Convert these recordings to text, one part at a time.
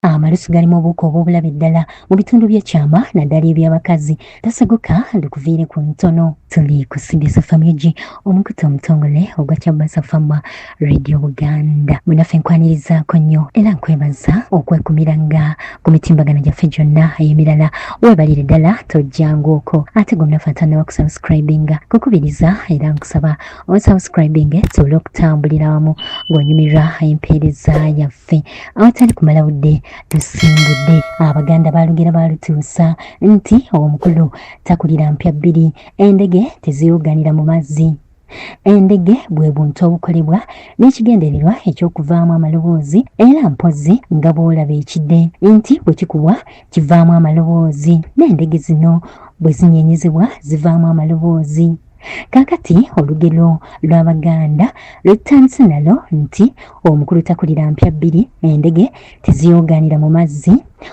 Amalusu galimu obw'obuwuka obw'obulabe ddala mu bitundu by'ekyama naddala ebyabakazi. Taseguka lukuviire ku ntono. Tuli ku CBS Family omukutu omutongole ogwa Kyabasa Fama Radio Buganda. Munaffe nkwanirizaako nnyo era nkwebaza okwekumiranga ku mitimbagano gyaffe gyonna ey'emirala. Weebalire ddala tojjanguuko. Ate gwe munaffe atannaba kusubscribinga kukubiriza era nkusaba osubscribinge tusobole okutambulira wamu ng'onyumirwa empeereza yaffe. Awatali kumala budde tusimbudde. Abaganda baalugera baalutuusa nti omukulu takulira mpya bbiri, endege teziyuganira mu mazzi. Endege bwe buntu obukolebwa n'ekigendererwa eky'okuvaamu amaloboozi era mpozi nga bw'olaba ekidde nti bwe kikubwa kivaamu amaloboozi, n'endege zino bwe zinyeenyezebwa zivaamu amaloboozi. Kaakati olugero lw'Abaganda lutandise nalo nti omukulu takulira mpya bbiri, endege teziyoogaanira mu mazzi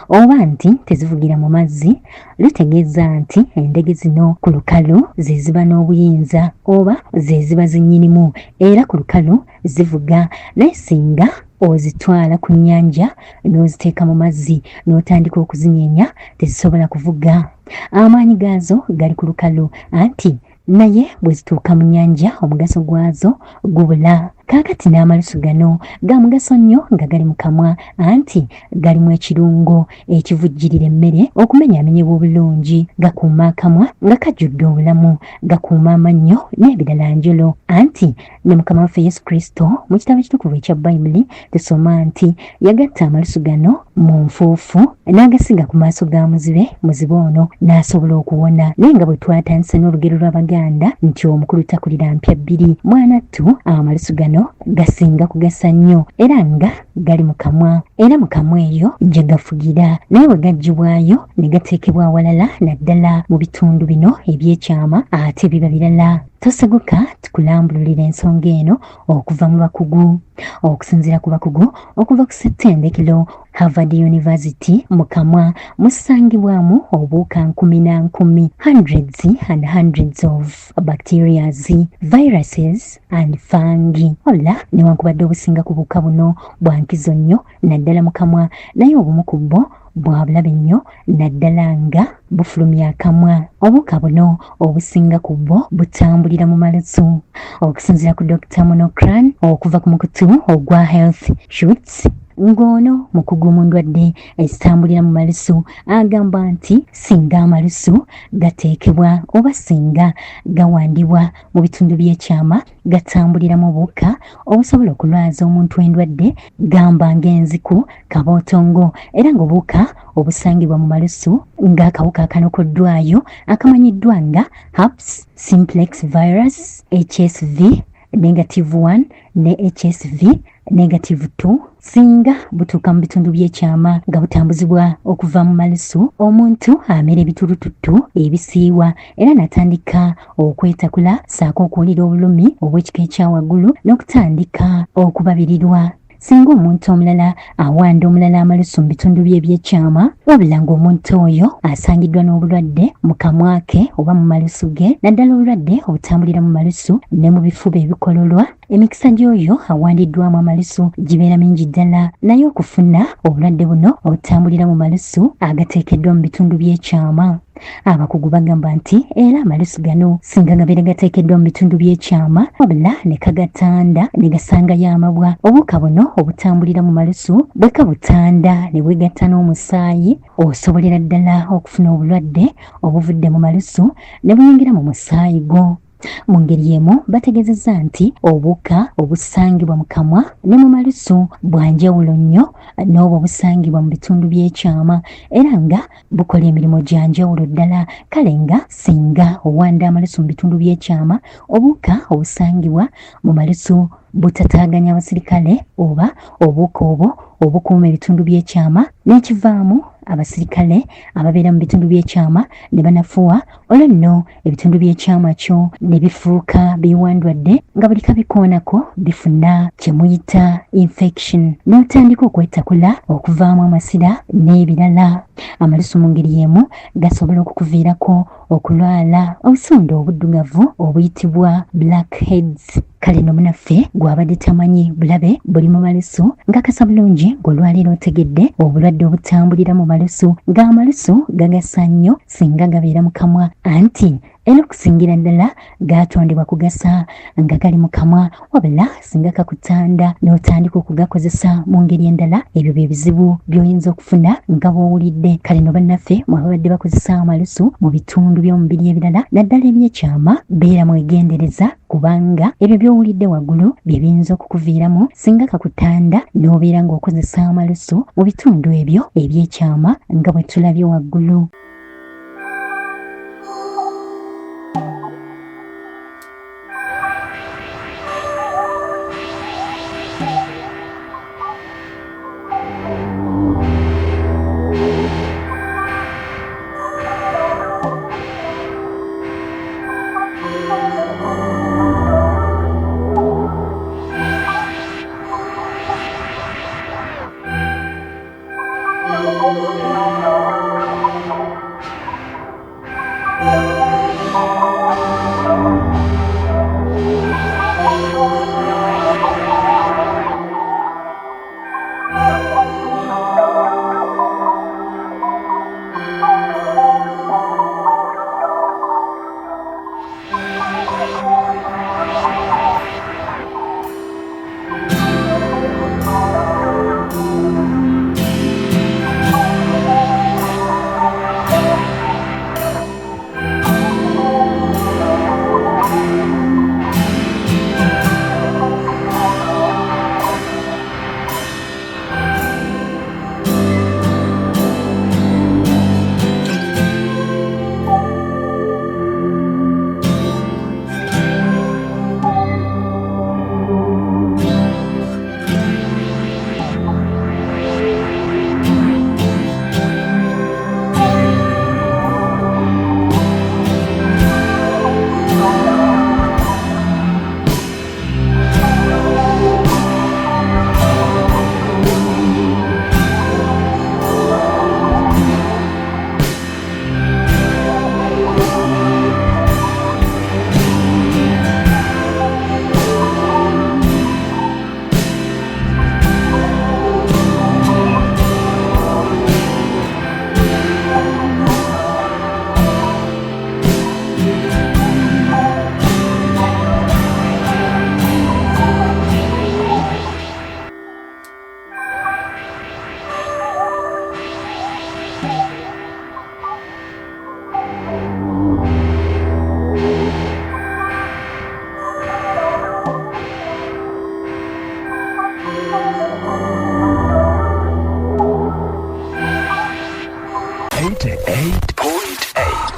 oba nti tezivugira mu mazzi, lutegeeza nti endege zino ku lukalu ze ziba n'obuyinza oba ze ziba zinnyinimu era ku lukalu zivuga, naye singa ozitwala ku nnyanja n'oziteeka mu mazzi n'otandika okuzinyeenya tezisobola kuvuga. Amaanyi gaazo gali ku lukalu anti naye bwe zituuka mu nnyanja omugaso gwazo gubula. Kaakati n'amalusu gano ga mugaso nnyo nga gali mu kamwa anti galimu ekirungo ekivujjirira emmere okumenyaamenyebwa obulungi, gakuuma akamwa nga kajjudde obulamu, gakuuma amannyo n'ebirala njolo anti ne Mukama waffe Yesu Kristo mu kitabo ekitukuvu ekya Bayibuli tusoma nti yagatta amalusu gano mu nfuufu n'agasiga ku maaso ga muzibe ono n'asobola okuwona. Naye nga bwe twatandise n'olugero lw'Abaganda nti omukulu takulira mpya bbiri, mwanattu amalusu gano gasinga kugasa nnyo era nga gali mu kamwa, era mu kamwa eyo gye gafugira, naye bwe gaggyibwayo ne gateekebwa awalala naddala mu bitundu bino eby'ekyama ate biba birala. Toseguka tukulambululira ensonga eno okuva mu bakugu. Okusinziira ku bakugu okuva ku ssettendekero Harvard University mu kamwa musangibwamu obuwuka 10,000, hundreds and hundreds of bacterias, viruses and fungi. Ola newankubadde obusinga ku buwuka buno bwa nkizo nnyo naddala mu kamwa, naye obumu ku bwo bwa bulabe nnyo naddala nga bufulumya akamwa. Obuwuka buno obusinga ku bwo butambulira mu malusu. Okusinziira ku Dr. Monocran okuva ku mukutu ogwa Health Shoots, ng'ono mukugu mu ndwadde ezitambulira mu malusu agamba nti singa amalusu gateekebwa oba singa gawandibwa mu bitundu by'ekyama gatambulira mu buwuka obusobola okulwaza omuntu endwadde gamba ng'enziku, kabootongo era ng'obuwuka obusangibwa mu malusu ng'akawuka akanokoddwayo akamanyiddwa nga herpes simplex virus, HSV -1 ne HSV -2 singa butuuka mu bitundu by'ekyama nga butambuzibwa okuva mu malusu, omuntu amera ebitulututtu ebisiiwa era n'atandika okwetakula saako okuwulira obulumi obw'ekika ekyawaggulu n'okutandika okubabirirwa. Singa omuntu omulala awanda omulala amalusu mu bitundu bye eby'ekyama wabula ng'omuntu oyo asangiddwa n'obulwadde mu kamwa ke oba mu malusu ge, naddala obulwadde obutambulira mu malusu ne mu bifuba ebikololwa, emikisa gy'oyo awandiddwamu amalusu gibeera mingi ddala, naye okufuna obulwadde buno obutambulira mu malusu agateekeddwa mu bitundu by'ekyama. Abakugu bagamba nti era amalusu gano singa gabeera gateekeddwa mu bitundu by'ekyama wabula ne kagatanda ne gasangayo amabwa, obuwuka buno obutambulira mu malusu bwe kabutanda ne bwegatta n'omusaayi, osobolera ddala okufuna obulwadde obuvudde mu malusu ne buyingira mu musaayi gwo. Mu ngeri emu bategeezezza nti obuwuka obusangibwa mu kamwa ne mu malusu bwa njawulo nnyo n'obwo obusangibwa mu bitundu by'ekyama era nga bukola emirimu gya njawulo ddala. Kale nga singa owanda amalusu mu bitundu by'ekyama, obuwuka obusangibwa mu malusu butataaganya abasirikale oba obuwuka obwo obukuuma ebitundu by'ekyama n'ekivaamu abasirikale ababeera mu bitundu by'ekyama ne banafuwa, olwo nno ebitundu by'ekyama kyo ne bifuuka biwandwadde nga buli kabikoonako bifuna kye muyita infection n'otandika okwetakula okuvaamu amasira n'ebirala. Amalusu mu ngeri y'emu gasobola okukuviirako okulwala obusunda obuddugavu obuyitibwa blackheads. Kale no munaffe gw'abadde tamanyi bulabe buli mu malusu ng'akasa bulungi ng'olwaleero otegedde obulwadde obutambulira mu malusu ng'amalusu gagasa nnyo singa gabeera mu kamwa anti era okusingira ddala gaatondebwa kugasa nga gali mu kamwa wabula singa kakutanda n'otandika okugakozesa mu ngeri endala ebyo bye bizibu by'oyinza okufuna nga bw'owulidde. Kale no bannaffe mwabadde bakozesa amalusu mu bitundu by'omubiri ebirala naddala ebyekyama beera mwegendereza kubanga ebyo by'owulidde waggulu bye biyinza okukuviiramu singa kakutanda n'obeera ng'okozesa amalusu mu bitundu ebyo ebyekyama nga bwe tulabye waggulu.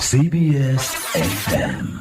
CBS FM.